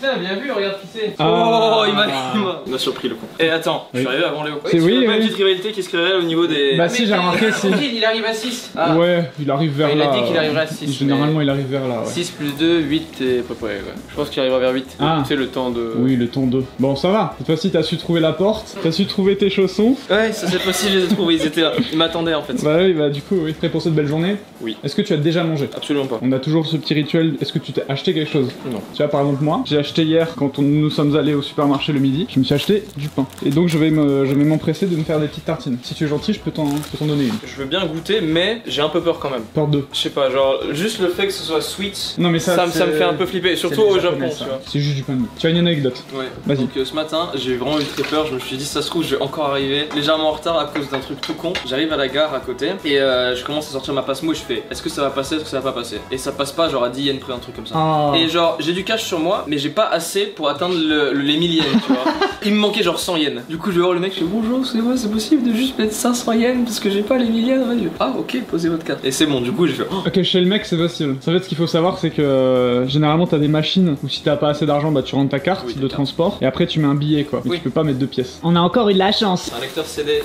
putain, bien vu, regarde qui c'est. Oh, il m'a surpris le con. Et attends, je suis arrivé avant Léo. C'est oui, Pas une petite rivalité qui se créerait au niveau des. Bah si, j'ai remarqué, si. Il arrive à 6. Ouais, il arrive vers là. Il a dit qu'il arriverait à 6. Généralement, il arrive vers là, ouais. 6 plus 2, 8 et à peu près, ouais. Je pense qu'il arrivera vers 8. Ah. C'est le temps de... Oui, le temps 2. Bon, ça va. Cette fois-ci, t'as su trouver la porte, t'as su trouver tes chaussons. Ouais, ça cette fois-ci, je les ai trouvés, ils étaient là. Ils m'attendaient en fait. Bah oui, bah du coup, oui. Prêt pour cette belle journée? Oui. Est-ce que tu as déjà mangé? Absolument pas. On a toujours ce petit rituel. Est-ce que tu t'es acheté quelque chose? Non. Tu vois, par exemple, moi, j'ai acheté hier, quand nous sommes allés au supermarché le midi, je me suis acheté du pain. Et donc, je vais m'empresser de me faire des petites tartines. Si tu es gentil, je peux t'en donner une. Je veux bien goûter, mais j'ai un peu peur quand même. Peur 2. Je sais pas, genre, juste le fait que ce soit sweet, Non, mais ça me fait un peu flipper, surtout au Japon, tu vois. C'est juste du pain de mie. Tu as une anecdote? Ouais. Vas-y. Donc ce matin, j'ai vraiment eu très peur. Je me suis dit, ça se trouve, je vais encore arriver légèrement en retard à cause d'un truc tout con. J'arrive à la gare à côté et je commence à sortir ma passe-mot et je fais, est-ce que ça va passer, est-ce que ça va pas passer? Et ça passe pas, genre à 10 yens près, un truc comme ça. Oh. Et genre, j'ai du cash sur moi, mais j'ai pas assez pour atteindre les 1000 yens, tu vois. Il me manquait genre 100 yens. Du coup, je vais voir le mec, je fais, bonjour, c'est moi, c'est possible de juste mettre 500 yens parce que j'ai pas les 1000 yens. Ouais, ah, ok, posez votre carte. Et c'est bon, du coup, j'ai fait, oh. Ok, chez le mec, c'est facile. En fait, ce qu'il faut savoir, c'est que généralement, t'as des machines où si t'as pas assez d'argent, bah tu rentres ta carte de transport et après tu mets un billet quoi. Mais tu peux pas mettre 2 pièces. On a encore eu de la chance. Un lecteur CD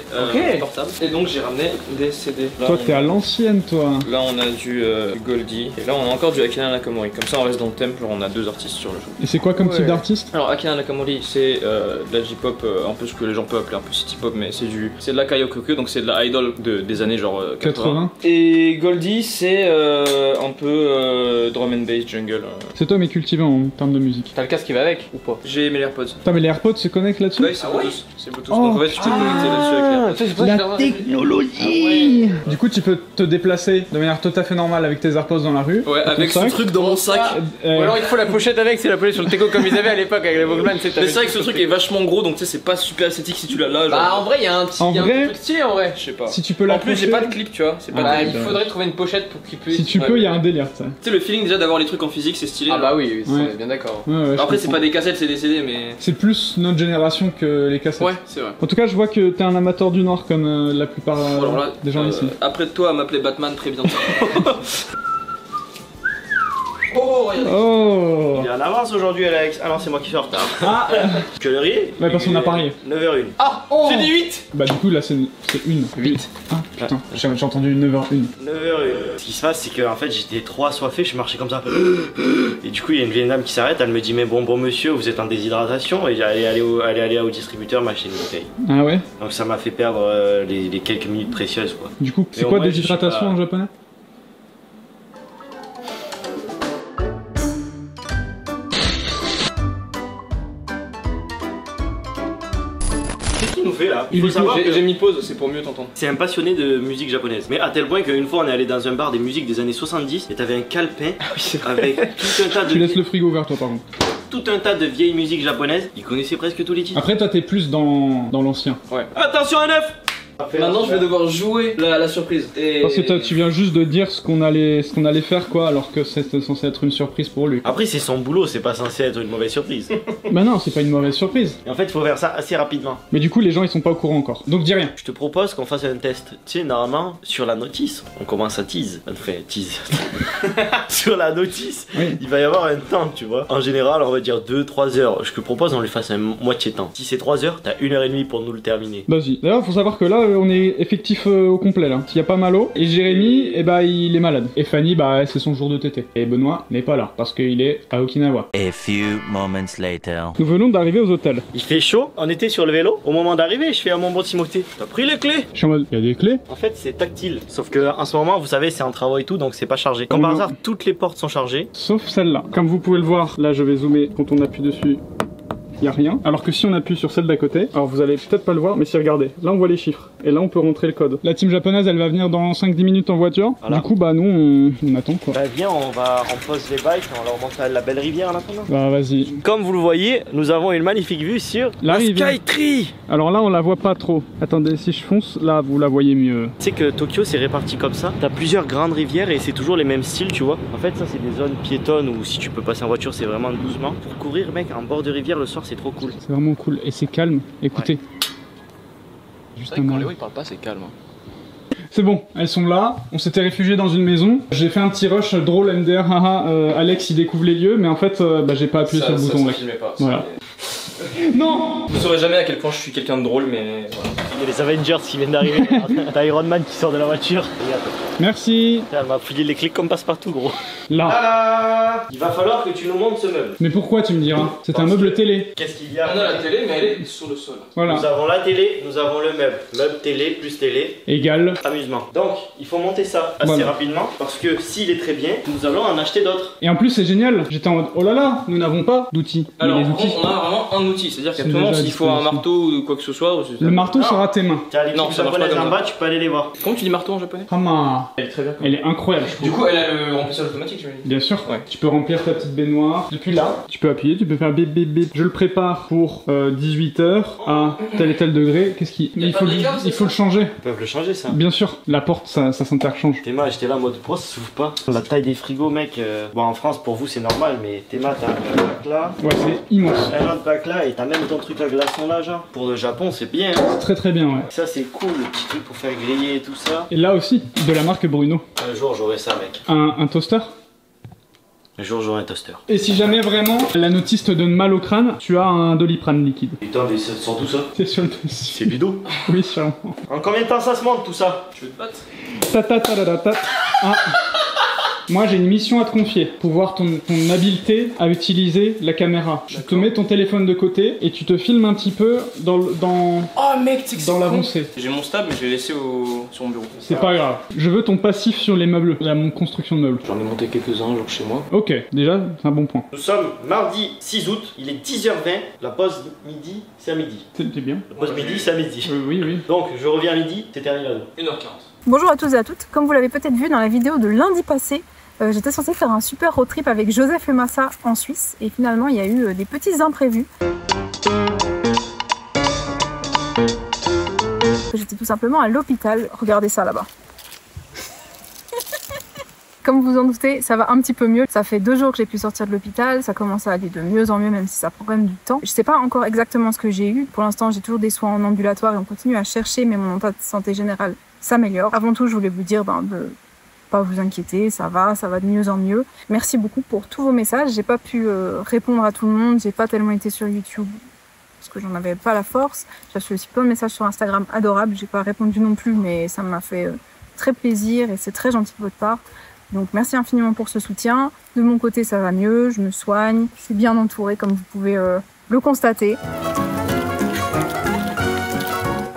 portable. Et donc, j'ai ramené des CD. Là, toi, t'es à l'ancienne, toi. Là, on a du Goldie. Et là, on a encore du Akira Nakamori. Comme ça, on reste dans le thème. Genre, on a 2 artistes sur le jeu. Et c'est quoi comme type d'artiste? Alors, Akira Nakamori, c'est de la J-pop, un peu ce que les gens peuvent appeler un peu city pop, mais c'est de la Kayokokyo, donc c'est de la idol des années genre 80. Et Goldie, c'est un peu drum and bass jungle. C'est toi, mais cultivé en termes de musique. T'as le casque qui va avec ou pas? J'ai mes AirPods. Putain, mais les AirPods se connectent là-dessus? Ouais, c'est Bluetooth. C'est Bluetooth. Oh. Donc en fait, tu peux connecter là-dessus avec les AirPods. La technologie. Du coup, tu peux te déplacer de manière tout à fait normale avec tes AirPods dans la rue. Ouais, avec ce truc dans mon sac. Ou alors il faut la pochette avec, c'est la pochette sur le Teco comme ils avaient à l'époque avec les Walkman. Mais c'est vrai que ce truc est vachement gros, donc tu sais, c'est pas super esthétique si tu l'as là. Bah en vrai, il y a un petit truc stylé en vrai. Je sais pas. Si tu peux en plus, j'ai pas de clip, tu vois. C'est pas bah, il faudrait trouver une pochette pour qu'il puisse. Si tu peux, il y a un délire, ça. Tu sais, le feeling déjà d'avoir les trucs en physique, c'est stylé. Ah bah oui, c'est bien d'accord. Ouais, après, c'est pas des cassettes, c'est des CD, mais. C'est plus notre génération que les cassettes. Ouais, c'est vrai. En tout cas, je vois que t'es un amateur du Nord comme la plupart des gens ici. Après toi à m'appeler Batman très bientôt. Oh, regardez. Oh. Il est en avance aujourd'hui, Alex. Ah non, c'est moi qui suis en retard. Ah que le riz? Ouais, parce qu'on a parié. 9h01. Ah, j'ai dit 8. Bah, du coup, là, c'est une. 8. Ah, putain, j'ai entendu 9h01. 9h01. Ce qui se passe, c'est que en fait, j'étais trop assoiffé, je marchais comme ça. Et du coup, il y a une vieille dame qui s'arrête, elle me dit, mais bon monsieur, vous êtes en déshydratation. Et j'allais aller au distributeur m'acheter une bouteille. Ah ouais? Donc ça m'a fait perdre les quelques minutes précieuses, quoi. Du coup, c'est quoi déshydratation en japonais? Là. J'ai mis pause, c'est pour mieux t'entendre. C'est un passionné de musique japonaise. Mais à tel point qu'une fois on est allé dans un bar des musiques des années 70 et t'avais un calepin avec tout un tas de... Tu laisses le frigo ouvert toi par contre. Tout un tas de vieilles musiques japonaises. Il connaissait presque tous les titres. Après toi t'es plus dans l'ancien. Ouais. Attention un œuf. Maintenant je vais devoir jouer la surprise. Et... Parce que toi tu viens juste de dire ce qu'on allait faire quoi, alors que c'était censé être une surprise pour lui. Après c'est son boulot, c'est pas censé être une mauvaise surprise. Bah non, c'est pas une mauvaise surprise. Et en fait il faut faire ça assez rapidement. Mais du coup les gens ils sont pas au courant encore. Donc dis rien. Je te propose qu'on fasse un test. Tu sais normalement sur la notice, on commence à tease. Enfin tease. Sur la notice, oui. Il va y avoir un temps tu vois. En général on va dire 2-3 heures. Je te propose on lui fasse un moitié temps. Si c'est 3 heures, t'as 1h30 pour nous le terminer. Vas-y. D'ailleurs faut savoir que là on est effectivement au complet là. S'il y a pas Malo et Jérémy, et bah il est malade. Et Fanny, bah c'est son jour de tété. Et Benoît n'est pas là parce qu'il est à Okinawa. A few moments later. Nous venons d'arriver aux hôtels. Il fait chaud, on était sur le vélo. Au moment d'arriver, je fais à mon bon Timothée, t'as pris les clés? Je suis en mode, il y a des clés? En fait c'est tactile. Sauf que en ce moment, vous savez, c'est en travaux et tout, donc c'est pas chargé. Comme par hasard, toutes les portes sont chargées. Sauf celle-là. Comme vous pouvez le voir, là je vais zoomer quand on appuie dessus. Il y a rien. Alors que si on appuie sur celle d'à côté, alors vous allez peut-être pas le voir, mais si regardez, là on voit les chiffres. Et là on peut rentrer le code. La team japonaise elle va venir dans 5-10 minutes en voiture. Voilà. Du coup bah nous on attend quoi. Bah viens, on pose les bikes, on leur montre la belle rivière là pendant. Bah vas-y. Comme vous le voyez, nous avons une magnifique vue sur la rivière. Skytree. Alors là on la voit pas trop. Attendez, si je fonce, là vous la voyez mieux. Tu sais que Tokyo c'est réparti comme ça. T'as plusieurs grandes rivières et c'est toujours les mêmes styles tu vois. En fait ça c'est des zones piétonnes où si tu peux passer en voiture c'est vraiment doucement. Pour courir mec en bord de rivière le soir c'est trop cool. C'est vraiment cool et c'est calme. Écoutez. Ouais. Juste un quand Léo il parle pas c'est calme. C'est bon, elles sont là. On s'était réfugiés dans une maison. J'ai fait un petit rush drôle MDR. Alex il découvre les lieux, mais en fait j'ai pas appuyé sur le bouton. Ça filmait pas. Voilà. Non. Vous saurez jamais à quel point je suis quelqu'un de drôle, mais voilà. Il y a les Avengers qui viennent d'arriver. T'as Iron Man qui sort de la voiture. Merci. Elle m'a filé les clés comme passe-partout, gros. Là. Voilà. Il va falloir que tu nous montres ce meuble. Mais pourquoi tu me diras? C'est un meuble télé. Qu'est-ce qu'il y a? On a la télé, mais elle est sur le sol. Voilà. Nous avons la télé, nous avons le meuble. Meuble, télé, plus télé. Égal. Amusement. Donc, il faut monter ça assez rapidement. Parce que s'il est très bien, nous allons en acheter d'autres. Et en plus c'est génial. J'étais en mode oh là là, nous n'avons pas d'outils. Alors, les par outils. contre, on a vraiment un outil. C'est-à-dire Sont qu'actuellement, déjà à s'il faut un disposition. marteau ou quoi que ce soit. Le marteau sera à tes mains. T'as les Non, trucs ça marche pas japonaises comme en ça. bas, tu peux aller les voir. Comment tu dis marteau en japonais? Hama. Elle est très bien. Elle est incroyable, je trouve. Du coup, elle a le remplissage automatique, je me dis. Bien sûr, Ouais. tu peux remplir ta petite baignoire. Depuis là, tu peux appuyer, tu peux faire bip bip bip. Je le prépare pour 18h à tel et tel degré. Qu'est-ce qui. Mais il faut le changer. Ils peuvent le changer, ça. Bien sûr, la porte ça s'interchange. Théma, j'étais là en mode pourquoi ça s'ouvre pas? La taille des frigos, mec. Bon, en France, pour vous, c'est normal, mais Théma, t'as un bac là, Ouais, c'est immense. un autre bac là, et t'as même ton truc à glaçons là, genre. Pour le Japon, c'est bien. Hein. Très très bien, ouais. Ça, c'est cool, le petit truc pour faire griller et tout ça. Et là aussi, de la marque Bruno. Un jour, j'aurai ça, mec. Un toaster. Un jour, j'aurai un toaster. Et si jamais vraiment la notice te donne mal au crâne, tu as un Doliprane liquide. Putain, mais ça sent tout ça. C'est sur le dessus. C'est bidon. Oui, sûrement. En combien de temps ça se monte tout ça? Tu veux te battre? Ta ta ta ta ta ta. Ah. Moi j'ai une mission à te confier, pour voir ton habileté à utiliser la caméra. Tu te mets ton téléphone de côté et tu te filmes un petit peu dans Oh mec, c'est que c'est l'avancée. J'ai mon stable, mais je l'ai laissé sur mon bureau. C'est pas grave. Je veux ton passif sur les meubles, la construction de meubles. J'en ai monté quelques-uns, genre chez moi. Ok, déjà c'est un bon point. Nous sommes mardi 6 août, il est 10h20. La pause midi, c'est à midi. C'est bien. La pause midi, c'est à midi. Oui, oui. Donc, je reviens à midi, c'est terminé là. 1h40. Bonjour à tous et à toutes, comme vous l'avez peut-être vu dans la vidéo de lundi passé, j'étais censée faire un super road trip avec Joseph et Massa en Suisse et finalement il y a eu des petits imprévus. J'étais tout simplement à l'hôpital, regardez ça là-bas. Comme vous en doutez, ça va un petit peu mieux. Ça fait 2 jours que j'ai pu sortir de l'hôpital, ça commence à aller de mieux en mieux même si ça prend quand même du temps. Je sais pas encore exactement ce que j'ai eu, pour l'instant j'ai toujours des soins en ambulatoire et on continue à chercher mais mon état de santé général s'améliore. Avant tout je voulais vous dire de pas vous inquiéter, ça va de mieux en mieux. Merci beaucoup pour tous vos messages, j'ai pas pu répondre à tout le monde, j'ai pas tellement été sur YouTube parce que j'en avais pas la force. J'ai reçu aussi plein de messages sur Instagram adorables, j'ai pas répondu non plus mais ça m'a fait très plaisir et c'est très gentil de votre part. Donc merci infiniment pour ce soutien. De mon côté ça va mieux, je me soigne, je suis bien entourée comme vous pouvez le constater.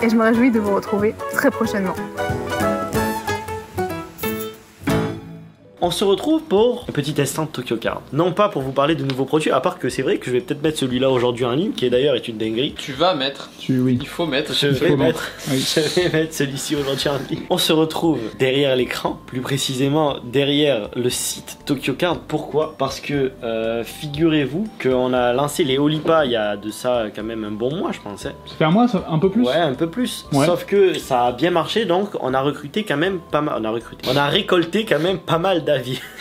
Et je me réjouis de vous retrouver très prochainement. On se retrouve pour un petit instant de Tokyo Card. Non pas pour vous parler de nouveaux produits, à part que c'est vrai que je vais peut-être mettre celui-là aujourd'hui en ligne, qui est d'ailleurs une dinguerie. Tu vas mettre. Oui. Il faut mettre. Je vais mettre Oui. celui-ci aujourd'hui en ligne. On se retrouve derrière l'écran, plus précisément derrière le site Tokyo Card. Pourquoi? Parce que figurez-vous qu'on a lancé les Olipa il y a de ça quand même un bon mois, je pense. Hein. Ça fait un mois, un peu plus. Ouais, un peu plus. Ouais. Sauf que ça a bien marché, donc on a recruté quand même pas mal. On a récolté quand même pas mal d'avis.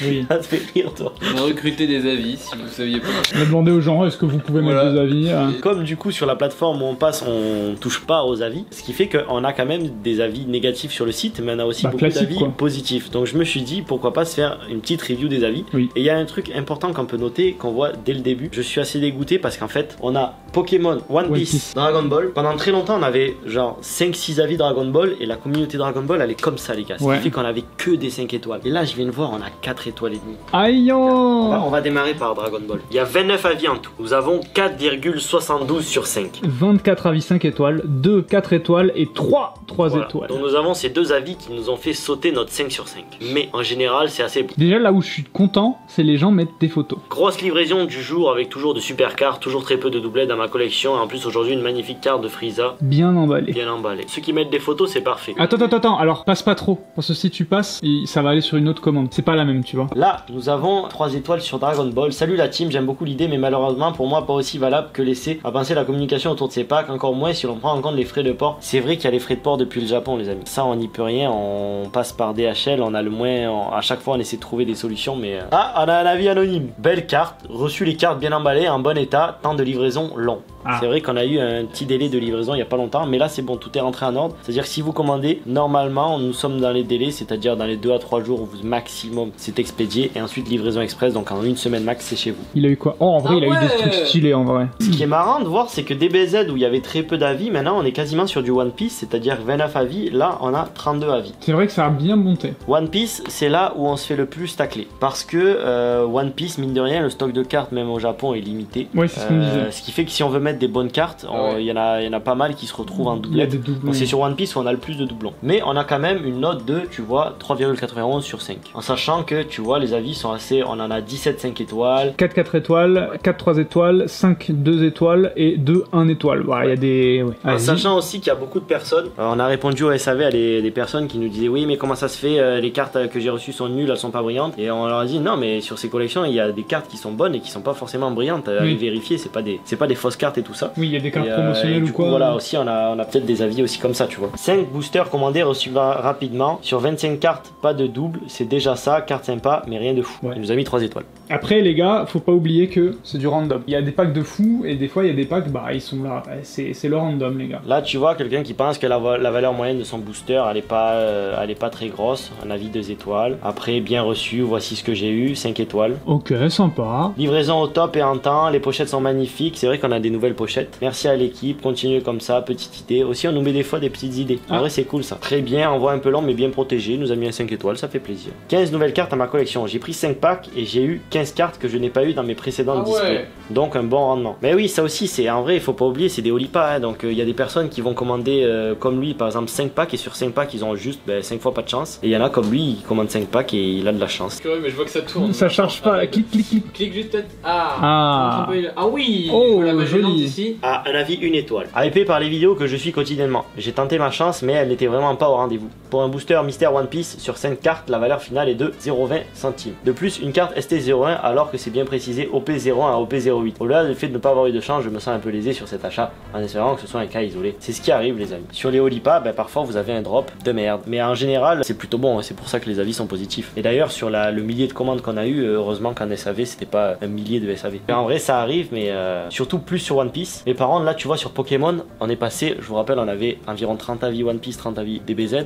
Oui. Ça te fait rire, toi. On a recruté des avis, si vous saviez pas. On a demandé aux gens est-ce que vous pouvez Voilà. mettre des avis Comme du coup sur la plateforme où on passe, on touche pas aux avis, ce qui fait qu'on a quand même des avis négatifs sur le site, mais on a aussi beaucoup classique, d'avis quoi. positifs. Donc je me suis dit pourquoi pas se faire une petite review des avis. Oui. Et il y a un truc important qu'on peut noter, qu'on voit dès le début. Je suis assez dégoûté parce qu'en fait, on a Pokémon, One Piece, Dragon Ball. Pendant très longtemps, on avait genre 5-6 avis Dragon Ball et la communauté Dragon Ball elle est comme ça, les gars. Ce Ouais. qui fait qu'on avait que des 5 étoiles. Et là, je viens de voir, on a 4 étoiles et demie. Aïe On va démarrer par Dragon Ball. Il y a 29 avis en tout. Nous avons 4,72 sur 5. 24 avis 5 étoiles, 2 4 étoiles et 3 Voilà. étoiles. Donc nous avons ces deux avis qui nous ont fait sauter notre 5 sur 5. Mais en général, c'est assez bon. Déjà là où je suis content, c'est les gens mettent des photos. Grosse livraison du jour avec toujours de super cartes, toujours très peu de doublets dans ma collection. Et en plus aujourd'hui une magnifique carte de Frieza Bien emballé. bien emballée. Ceux qui mettent des photos, c'est parfait. Attends, alors passe pas trop. Parce que si tu passes, ça va aller sur une autre commande. C'est pas la même, tu vois. Là, nous avons 3 étoiles sur Dragon Ball. Salut la team, j'aime beaucoup l'idée, mais malheureusement pour moi pas aussi valable que laisser à penser la communication autour de ces packs, encore moins si l'on prend en compte les frais de port. C'est vrai qu'il y a les frais de port depuis le Japon, les amis. Ça, on n'y peut rien, on passe par DHL, on a le moins. À chaque fois, on essaie de trouver des solutions, mais. Ah, on a un avis anonyme. Belle carte, reçu les cartes bien emballées, en bon état, temps de livraison long. C'est vrai qu'on a eu un petit délai de livraison il y a pas longtemps, mais là c'est bon, tout est rentré en ordre. C'est-à-dire que si vous commandez, normalement nous sommes dans les délais, c'est-à-dire dans les 2 à 3 jours maximum c'est expédié, et ensuite livraison express, donc en 1 semaine max c'est chez vous. Il a eu quoi? Oh, en vrai, il a eu des trucs stylés en vrai. Ce qui est marrant de voir, c'est que DBZ où il y avait très peu d'avis, maintenant on est quasiment sur du One Piece, c'est-à-dire 29 avis, là on a 32 avis. C'est vrai que ça a bien monté. One Piece, c'est là où on se fait le plus tacler, parce que One Piece, mine de rien, le stock de cartes même au Japon est limité. Oui, c'est ce qu'on disait. Ce qui fait que si on veut mettre des bonnes cartes, il y en a pas mal qui se retrouvent en doublette. Il y a des doublons. Donc c'est sur One Piece où on a le plus de doublons. Mais on a quand même une note de, tu vois, 3,91 sur 5. En sachant que, tu vois, les avis sont assez... On en a 17 5 étoiles. 4 4 étoiles, 4 3 étoiles, 5 2 étoiles et 2 1 étoile. Voilà, il y a des... Ouais. En sachant aussi qu'il y a beaucoup de personnes, on a répondu au SAV à des personnes qui nous disaient oui mais comment ça se fait, les cartes que j'ai reçues sont nulles, elles sont pas brillantes, et on leur a dit non mais sur ces collections il y a des cartes qui sont bonnes et qui sont pas forcément brillantes, allez vérifier, c'est pas des fausses cartes et tout ça. Oui, il y a des cartes promotionnelles ou quoi. Voilà, aussi on a peut-être des avis aussi comme ça, tu vois. 5 boosters commandés reçus rapidement, sur 25 cartes, pas de double, c'est déjà ça, carte sympa mais rien de fou. Il nous a mis 3 étoiles. Après les gars, faut pas oublier que c'est du random. Il y a des packs de fous et des fois il y a des packs, bah ils sont là, c'est le random les gars. Là tu vois quelqu'un qui pense que la valeur moyenne de son booster elle est pas très grosse, un avis 2 étoiles. Après bien reçu, voici ce que j'ai eu, 5 étoiles. Ok, sympa. Livraison au top et en temps, les pochettes sont magnifiques, c'est vrai qu'on a des nouvelles pochettes. Merci à l'équipe, continuez comme ça, petite idée. Aussi on nous met des fois des petites idées. En vrai c'est cool ça. Très bien, envoi un peu long mais bien protégé, nous a mis un 5 étoiles, ça fait plaisir. 15 nouvelles cartes à ma collection, j'ai pris 5 packs et j'ai eu 15 cartes que je n'ai pas eu dans mes précédents displays. Donc un bon rendement. Mais oui, ça aussi c'est en vrai, il faut pas oublier, c'est des Olipa, hein, donc il y a des personnes qui vont commander comme lui par exemple 5 packs et sur 5 packs ils ont juste 5 fois pas de chance. Et il y en a comme lui, il commande 5 packs et il a de la chance. Curieux, mais je vois que ça tourne. Ça charge pas, clique clique clique. Clique juste peut-être. Ah oui. Oh, la joli. ici. Ah, un avis 1 étoile. Hypé par les vidéos que je suis quotidiennement. J'ai tenté ma chance mais elle n'était vraiment pas au rendez-vous. Pour un booster mystère One Piece, sur 5 cartes, la valeur finale est de 0,20 centimes. De plus, une carte ST01 alors que c'est bien précisé OP01 à OP08. Au-delà du fait de ne pas avoir eu de chance, je me sens un peu lésé sur cet achat en espérant que ce soit un cas isolé. C'est ce qui arrive les amis. Sur les Olipa, parfois vous avez un drop de merde. Mais en général, c'est plutôt bon, hein. C'est pour ça que les avis sont positifs. Et d'ailleurs, sur le millier de commandes qu'on a eu, heureusement qu'en SAV, c'était pas un millier de SAV. Mais en vrai, ça arrive, mais surtout plus sur One Piece. Mais par contre, là, tu vois, sur Pokémon, on est passé, je vous rappelle, on avait environ 30 avis One Piece, 30 avis DBZ.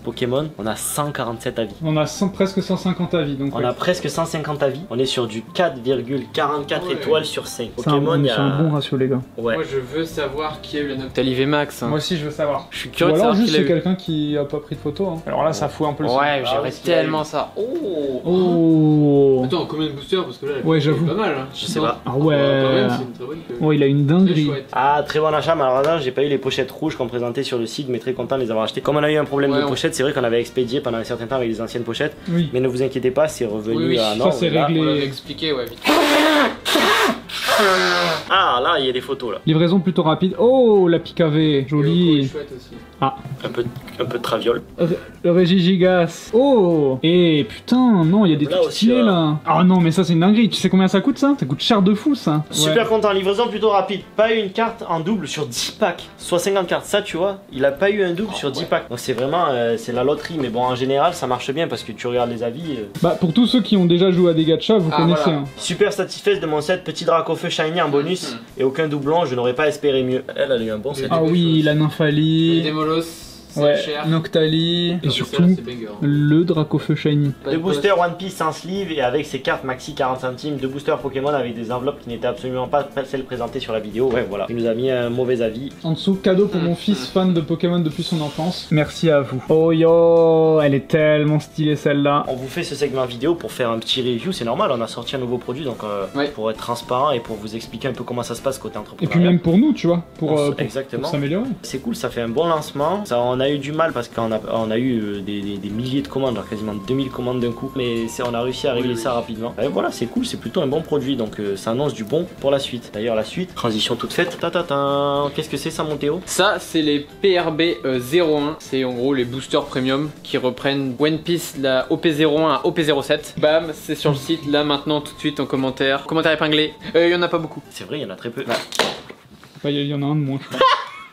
Pokémon, on a 147 avis. On a presque 150 avis. Donc on a presque 150 avis. On est sur du 4,44 étoiles sur 5. Pokémon, il y a un bon ratio, les gars. Moi, je veux savoir qui a eu la note Tali VMAX. Moi aussi, je veux savoir. Je suis curieux de savoir juste c'est eu. quelqu'un qui a pas pris de photo. Hein. Alors là, ça fout un peu le son. Ouais, j'aimerais tellement ça. Oh. Attends, combien de boosters? Parce que là, ouais, j'avoue. Pas mal. Hein. Je sais pas. Ah ouais. Quand même, c'est une très bonne oh, il a une dinguerie. Ah, très bon achat. Malheureusement, j'ai pas eu les pochettes rouges qu'on présentait sur le site, mais très content de les avoir achetées. Comme on a eu un problème de pochette, c'est vrai qu'on avait expédié pendant un certain temps avec les anciennes pochettes. Oui. Mais ne vous inquiétez pas, c'est revenu à ça c'est réglé. On l'avait expliqué, ouais, vite. Ah, là, il y a des photos là. Livraison plutôt rapide. Oh, la PKV, jolie. Chouette aussi. Ah, un peu de traviole. Le Régie Gigas. Oh. Et putain, non, il y a des trucs stylés là. Ah non, mais ça c'est une dinguerie. Tu sais combien ça coûte ça? Ça coûte cher de fou ça. Super content, livraison plutôt rapide. Pas eu une carte en double sur 10 packs. Soit 50 cartes, ça tu vois, il a pas eu un double sur 10 packs. Donc c'est vraiment, c'est la loterie. Mais bon, en général, ça marche bien parce que tu regardes les avis. Bah, pour tous ceux qui ont déjà joué à des gachas, vous connaissez. Voilà. Hein. Super satisfait de mon set petit Dracofeu Shiny en bonus et aucun doublon, je n'aurais pas espéré mieux. Elle a eu un bon set. Ah oui, la Nymphalie. Des Molos. Ouais, Noctali et surtout le Dracofeu Shiny. Le booster One Piece sans sleeve et avec ses cartes maxi 40 centimes, deux boosters Pokémon avec des enveloppes qui n'étaient absolument pas celles présentées sur la vidéo. Ouais, voilà. Il nous a mis un mauvais avis. En dessous, cadeau pour mon fils fan de Pokémon depuis son enfance. Merci à vous. Oh yo, elle est tellement stylée celle-là. On vous fait ce segment vidéo pour faire un petit review, c'est normal, on a sorti un nouveau produit donc pour être transparent et pour vous expliquer un peu comment ça se passe côté entrepreneur. Et puis même pour nous, tu vois, pour exactement s'améliorer. C'est cool, ça fait un bon lancement. Ça, on a eu du mal parce qu'on a eu des milliers de commandes, genre quasiment 2000 commandes d'un coup, mais on a réussi à régler ça rapidement. Et voilà, c'est cool, c'est plutôt un bon produit, donc ça annonce du bon pour la suite. D'ailleurs la suite, transition toute faite. Qu'est-ce que c'est ça mon Théo? Ça c'est les PRB 01, c'est en gros les boosters premium qui reprennent One Piece, la OP01 à OP07. Bam, c'est sur le site là maintenant tout de suite en commentaire. Commentaire épinglé, il y en a pas beaucoup. C'est vrai, il y en a très peu. Il y en a un de moins je crois.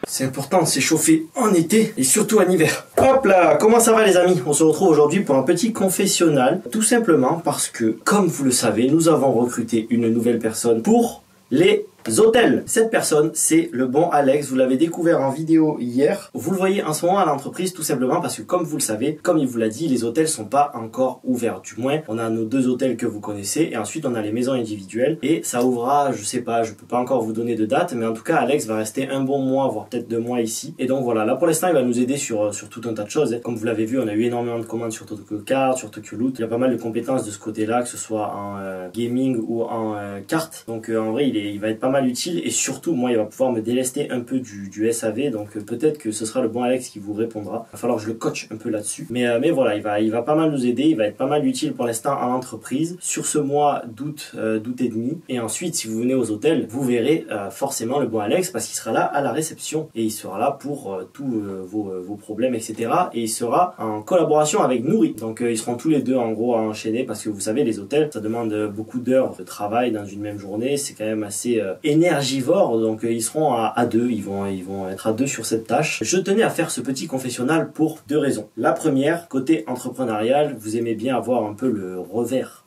C'est important de s'échauffer en été et surtout en hiver. Hop là, comment ça va les amis? On se retrouve aujourd'hui pour un petit confessionnal. Tout simplement parce que, comme vous le savez, nous avons recruté une nouvelle personne pour les Zotel, cette personne, c'est le bon Alex. Vous l'avez découvert en vidéo hier. Vous le voyez en ce moment à l'entreprise tout simplement parce que comme vous le savez, comme il vous l'a dit, les hôtels sont pas encore ouverts. Du moins, on a nos 2 hôtels que vous connaissez et ensuite on a les maisons individuelles et ça ouvrira, je sais pas, je peux pas encore vous donner de date, mais en tout cas Alex va rester un bon mois, voire peut-être 2 mois ici. Et donc voilà, là pour l'instant il va nous aider sur tout un tas de choses. Comme vous l'avez vu, on a eu énormément de commandes sur Tokyo Card, sur Tokyo Loot. Il y a pas mal de compétences de ce côté-là, que ce soit en gaming ou en carte. Donc en vrai, il va être pas mal utile et surtout, moi, il va pouvoir me délester un peu du SAV. Donc peut-être que ce sera le bon Alex qui vous répondra. Il va falloir que je le coach un peu là-dessus. Mais voilà, il va pas mal nous aider. Il va être pas mal utile pour l'instant en entreprise sur ce mois d'août et demi. Et ensuite, si vous venez aux hôtels, vous verrez forcément le bon Alex parce qu'il sera là à la réception et il sera là pour tous vos problèmes, etc. Et il sera en collaboration avec Nouri. Donc ils seront tous les deux en gros à enchaîner parce que vous savez, les hôtels, ça demande beaucoup d'heures de travail dans une même journée. C'est quand même assez énergivore. Donc ils seront à 2. Ils vont être à 2 sur cette tâche. Je tenais à faire ce petit confessionnal pour 2 raisons. La première, côté entrepreneurial, vous aimez bien avoir un peu le revers.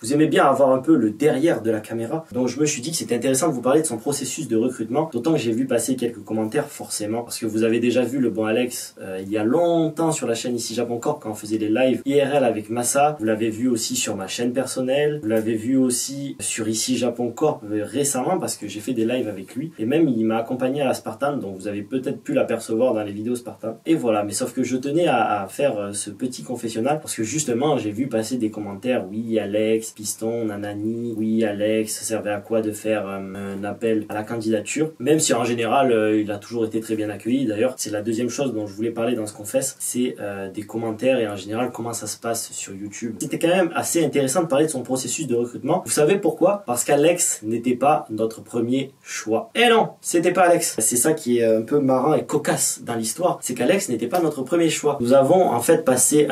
Vous aimez bien avoir un peu le derrière de la caméra. Donc je me suis dit que c'était intéressant de vous parler de son processus de recrutement. D'autant que j'ai vu passer quelques commentaires forcément. Parce que vous avez déjà vu le bon Alex il y a longtemps sur la chaîne Ici Japon Corp quand on faisait les lives IRL avec Massa. Vous l'avez vu aussi sur ma chaîne personnelle. Vous l'avez vu aussi sur Ici Japon Corp récemment parce que j'ai fait des lives avec lui. Et même il m'a accompagné à la Spartan. Donc vous avez peut-être pu l'apercevoir dans les vidéos Spartan. Et voilà, mais sauf que je tenais à faire ce petit confessionnal. Parce que justement j'ai vu passer des commentaires. Oui Alex, Piston, Nanani, oui Alex, ça servait à quoi de faire un appel à la candidature, même si en général il a toujours été très bien accueilli. D'ailleurs c'est la deuxième chose dont je voulais parler dans ce confesse, c'est des commentaires et en général comment ça se passe sur YouTube. C'était quand même assez intéressant de parler de son processus de recrutement. Vous savez pourquoi? Parce qu'Alex n'était pas notre premier choix. Et non, c'était pas Alex. C'est ça qui est un peu marrant et cocasse dans l'histoire, c'est qu'Alex n'était pas notre premier choix. Nous avons en fait passé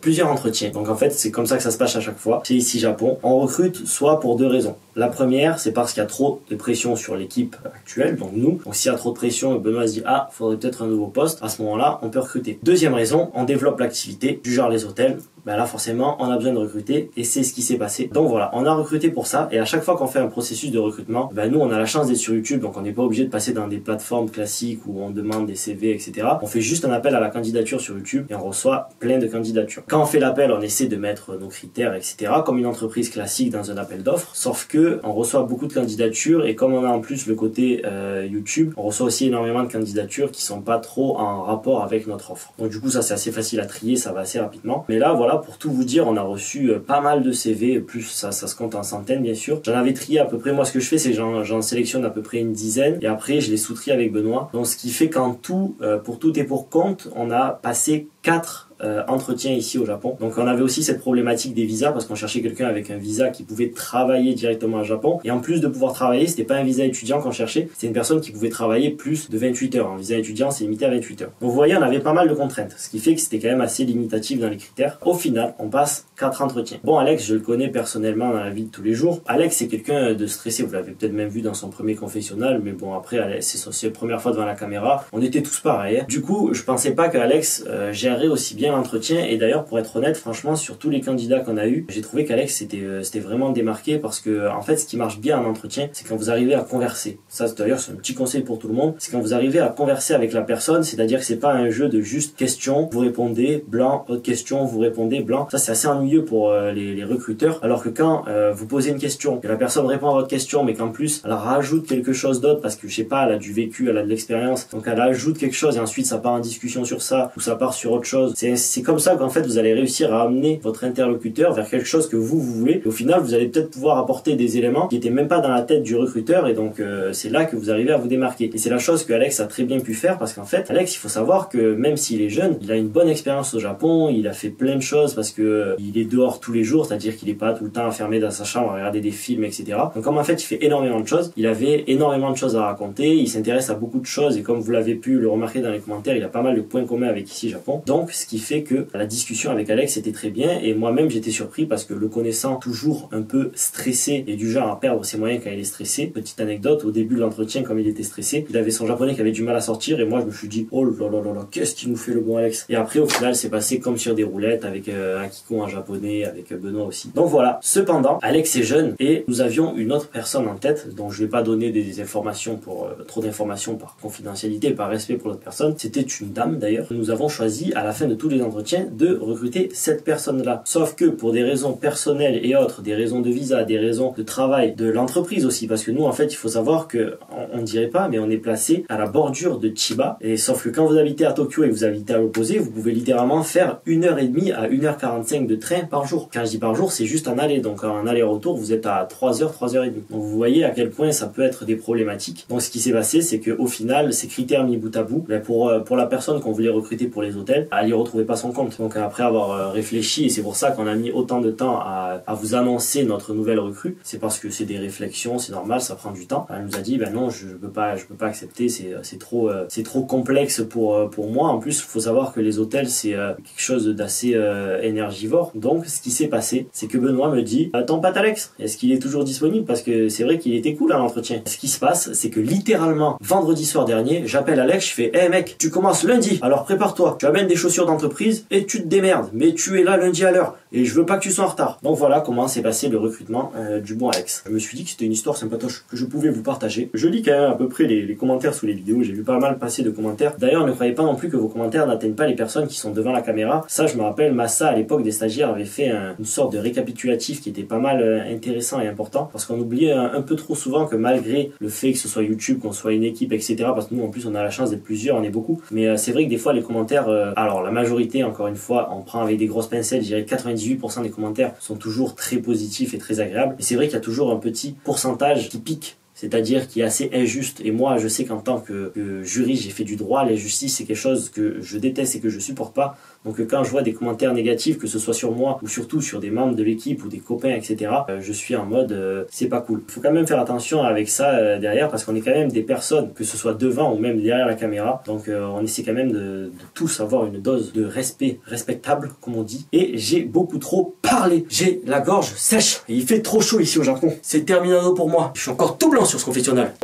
plusieurs entretiens. Donc en fait c'est comme ça que ça se passe à chaque fois. C'est Ici Japon. On recrute soit pour 2 raisons. La première, c'est parce qu'il y a trop de pression sur l'équipe actuelle, donc nous. Donc s'il y a trop de pression, Benoît se dit « Ah, faudrait peut-être un nouveau poste ». À ce moment-là, on peut recruter. Deuxième raison, on développe l'activité du genre les hôtels. Ben là, forcément, on a besoin de recruter et c'est ce qui s'est passé. Donc voilà, on a recruté pour ça et à chaque fois qu'on fait un processus de recrutement, ben nous, on a la chance d'être sur YouTube, donc on n'est pas obligé de passer dans des plateformes classiques où on demande des CV, etc. On fait juste un appel à la candidature sur YouTube et on reçoit plein de candidatures. Quand on fait l'appel, on essaie de mettre nos critères, etc. comme une entreprise classique dans un appel d'offres, sauf que on reçoit beaucoup de candidatures et comme on a en plus le côté YouTube, on reçoit aussi énormément de candidatures qui sont pas trop en rapport avec notre offre. Donc du coup, ça c'est assez facile à trier, ça va assez rapidement. Mais là, voilà, pour tout vous dire, on a reçu pas mal de CV, plus ça se compte en centaines bien sûr. J'en avais trié à peu près, moi ce que je fais c'est que j'en sélectionne à peu près une dizaine et après je les sous-trie avec Benoît. Donc ce qui fait qu'en tout, pour tout et pour compte, on a passé 4 entretien ici au Japon. Donc on avait aussi cette problématique des visas parce qu'on cherchait quelqu'un avec un visa qui pouvait travailler directement au Japon et en plus de pouvoir travailler, c'était pas un visa étudiant qu'on cherchait, c'était une personne qui pouvait travailler plus de 28 heures. Un visa étudiant c'est limité à 28 heures. Donc vous voyez, on avait pas mal de contraintes, ce qui fait que c'était quand même assez limitatif dans les critères. Au final, on passe 4 entretiens. Bon, Alex, je le connais personnellement dans la vie de tous les jours. Alex c'est quelqu'un de stressé, vous l'avez peut-être même vu dans son premier confessionnal, mais bon après c'est sa première fois devant la caméra. On était tous pareils. Du coup, je pensais pas que Alex gérerait aussi bien l'entretien et d'ailleurs pour être honnête, franchement sur tous les candidats qu'on a eu, j'ai trouvé qu'Alex c'était vraiment démarqué parce que en fait ce qui marche bien en entretien, c'est quand vous arrivez à converser. Ça d'ailleurs c'est un petit conseil pour tout le monde, c'est quand vous arrivez à converser avec la personne, c'est-à-dire que c'est pas un jeu de juste questions, vous répondez blanc, autre question, vous répondez blanc. Ça c'est assez ennuyeux pour les recruteurs, alors que quand vous posez une question, que la personne répond à votre question mais qu'en plus elle rajoute quelque chose d'autre parce que je sais pas, elle a du vécu, elle a de l'expérience, donc elle ajoute quelque chose et ensuite ça part en discussion sur ça ou ça part sur autre chose. C'est comme ça qu'en fait vous allez réussir à amener votre interlocuteur vers quelque chose que vous voulez et au final vous allez peut-être pouvoir apporter des éléments qui étaient même pas dans la tête du recruteur et donc c'est là que vous arrivez à vous démarquer et c'est la chose que Alex a très bien pu faire parce qu'en fait Alex, il faut savoir que même s'il est jeune, il a une bonne expérience au Japon, il a fait plein de choses parce que il est dehors tous les jours, c'est-à-dire qu'il est pas tout le temps enfermé dans sa chambre à regarder des films, etc. Donc comme en fait il fait énormément de choses, il avait énormément de choses à raconter, il s'intéresse à beaucoup de choses et comme vous l'avez pu le remarquer dans les commentaires, il a pas mal de points communs avec Ici Japon. Donc ce qui fait que la discussion avec Alex était très bien et moi-même j'étais surpris parce que le connaissant toujours un peu stressé et du genre à perdre ses moyens quand il est stressé. Petite anecdote, au début de l'entretien comme il était stressé, il avait son japonais qui avait du mal à sortir et moi je me suis dit oh là là là là, qu'est-ce qu'il nous fait le bon Alex. Et après au final c'est passé comme sur des roulettes avec Akiko japonais, avec Benoît aussi. Donc voilà. Cependant, Alex est jeune et nous avions une autre personne en tête, dont je vais pas donner des informations pour trop d'informations par confidentialité et par respect pour l'autre personne. C'était une dame d'ailleurs. Nous avons choisi à la fin de tous les entretiens de recruter cette personne-là. Sauf que pour des raisons personnelles et autres, des raisons de visa, des raisons de travail, de l'entreprise aussi, parce que nous en fait il faut savoir que on dirait pas, mais on est placé à la bordure de Chiba. Et sauf que quand vous habitez à Tokyo et vous habitez à l'opposé, vous pouvez littéralement faire 1h30 à 1h45 de train par jour. Quand je dis par jour, c'est juste un aller. Donc en aller-retour, vous êtes à 3h, 3h30. Donc vous voyez à quel point ça peut être des problématiques. Donc ce qui s'est passé, c'est que au final, ces critères mis bout à bout, ben pour la personne qu'on voulait recruter pour les hôtels, elle y retrouvait pas son compte. Donc après avoir réfléchi, et c'est pour ça qu'on a mis autant de temps à vous annoncer notre nouvelle recrue, c'est parce que c'est des réflexions, c'est normal, ça prend du temps. Elle nous a dit ben non, je peux pas accepter, c'est trop complexe pour moi. En plus, il faut savoir que les hôtels c'est quelque chose d'assez énergivore. Donc ce qui s'est passé, c'est que Benoît me dit ton pote Alex, est-ce qu'il est toujours disponible? Parce que c'est vrai qu'il était cool à l'entretien. Ce qui se passe, c'est que littéralement vendredi soir dernier, j'appelle Alex, je fais hey mec, tu commences lundi, alors prépare-toi, tu amènes des chaussures d'entreprise et tu te démerdes, mais tu es là lundi à l'heure et je veux pas que tu sois en retard. Donc voilà comment s'est passé le recrutement du bon Alex. Je me suis dit que c'était une histoire sympatoche que je pouvais vous partager. Je lis quand même à peu près les commentaires sous les vidéos, j'ai vu pas mal passer de commentaires. D'ailleurs, ne croyez pas non plus que vos commentaires n'atteignent pas les personnes qui sont devant la caméra. Ça, je me rappelle, Massa à l'époque des stagiaires avait fait une sorte de récapitulatif qui était pas mal intéressant et important, parce qu'on oubliait un peu trop souvent que malgré le fait que ce soit YouTube, qu'on soit une équipe, etc., parce que nous en plus on a la chance d'être plusieurs, on est beaucoup, mais c'est vrai que des fois les commentaires, alors la majorité, encore une fois, on prend avec des grosses pincettes, je dirais 98% des commentaires sont toujours très positifs et très agréables, et c'est vrai qu'il y a toujours un petit pourcentage qui pique, c'est-à-dire qui est assez injuste. Et moi, je sais qu'en tant que jury, j'ai fait du droit. L'injustice, c'est quelque chose que je déteste et que je supporte pas. Donc quand je vois des commentaires négatifs, que ce soit sur moi ou surtout sur des membres de l'équipe ou des copains, etc., je suis en mode c'est pas cool. Il faut quand même faire attention avec ça derrière, parce qu'on est quand même des personnes, que ce soit devant ou même derrière la caméra. Donc on essaie quand même de tous avoir une dose de respect respectable, comme on dit. Et j'ai beaucoup trop parlé. J'ai la gorge sèche. Et il fait trop chaud ici au Japon. C'est terminado pour moi. Je suis encore tout blanc sur ce confessionnal.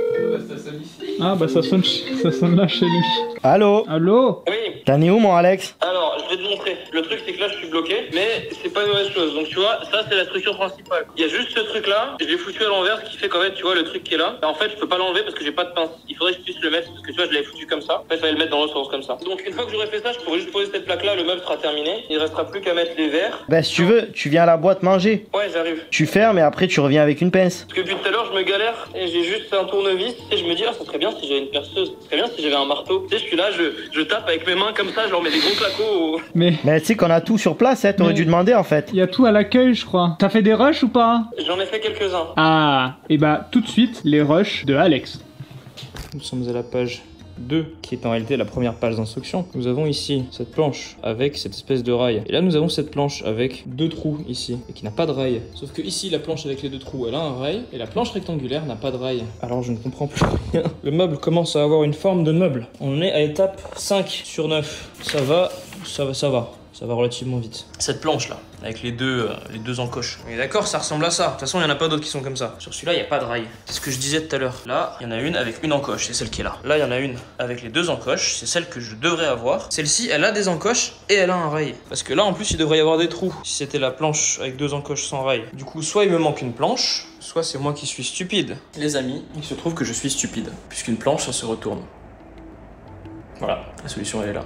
Ah bah ça sonne là chez lui. Allô? Allô? Oui. T'en es où mon Alex? Alors, je vais te montrer. Le truc, c'est que là, je suis bloqué, mais c'est pas une mauvaise chose. Donc, tu vois, ça, c'est la structure principale. Il y a juste ce truc-là. Je l'ai foutu à l'envers, ce qui fait qu'en fait, tu vois, le truc qui est là. En fait, je peux pas l'enlever parce que j'ai pas de pince. Il faudrait que je puisse le mettre parce que tu vois, je l'avais foutu comme ça. En fait, il fallait le mettre dans l'autre sens comme ça. Donc, une fois que j'aurai fait ça, je pourrais juste poser cette plaque-là. Le meuble sera terminé. Il restera plus qu'à mettre les verres. Bah, si tu veux, tu viens à la boîte manger. Ouais, j'arrive. Tu fermes et après tu reviens avec une pince. Parce que depuis tout à l'heure, je me galère et j'ai juste un tournevis et je me dis, ah, ça serait bien si j'avais une perceuse. Ça serait bien si j'avais un marteau. Tu sais, je suis là, je tape avec mes mains comme ça, je leur mets des gros claquots. Mais tu sais qu'on a tout sur place, hein, t'aurais dû demander en fait. il y a tout à l'accueil, je crois. T'as fait des rushs ou pas? J'en ai fait quelques-uns. Ah, et bah tout de suite, les rushs de Alex. Nous sommes à la page 2, qui est en réalité la première page d'instruction. Nous avons ici cette planche avec cette espèce de rail. Et là, nous avons cette planche avec 2 trous ici, et qui n'a pas de rail. Sauf que ici, la planche avec les 2 trous, elle a un rail, et la planche rectangulaire n'a pas de rail. Alors, je ne comprends plus rien. Le meuble commence à avoir une forme de meuble. On est à étape 5 sur 9. Ça va. Ça va relativement vite. Cette planche là, avec les deux encoches. On est d'accord, ça ressemble à ça. De toute façon, il n'y en a pas d'autres qui sont comme ça. Sur celui-là, il n'y a pas de rail. C'est ce que je disais tout à l'heure. Là, il y en a une avec une encoche, c'est celle qui est là. Là, il y en a une avec les 2 encoches, c'est celle que je devrais avoir. Celle-ci, elle a des encoches et elle a un rail. Parce que là, en plus, il devrait y avoir des trous. Si c'était la planche avec 2 encoches sans rail. Du coup, soit il me manque une planche, soit c'est moi qui suis stupide. Les amis, il se trouve que je suis stupide. Puisqu'une planche, ça se retourne. Voilà, la solution, elle est là.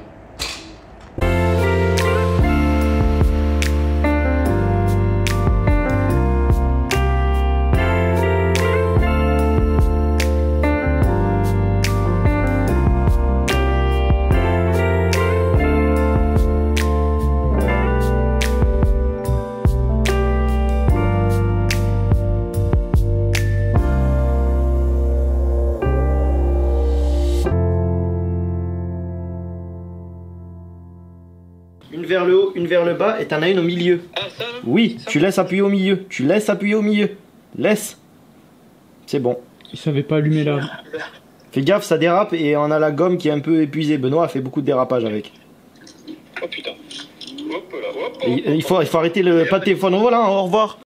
Une vers le haut, une vers le bas, et t'en as une au milieu. Ah, ça, Oui, tu laisses appuyer au milieu. Tu laisses appuyer au milieu. Laisse. C'est bon. Il savait pas allumer là. Fais gaffe, ça dérape et on a la gomme qui est un peu épuisée. Benoît a fait beaucoup de dérapage avec. Oh putain. Hop là, hop. Il faut arrêter le pas de téléphone. Voilà, au revoir.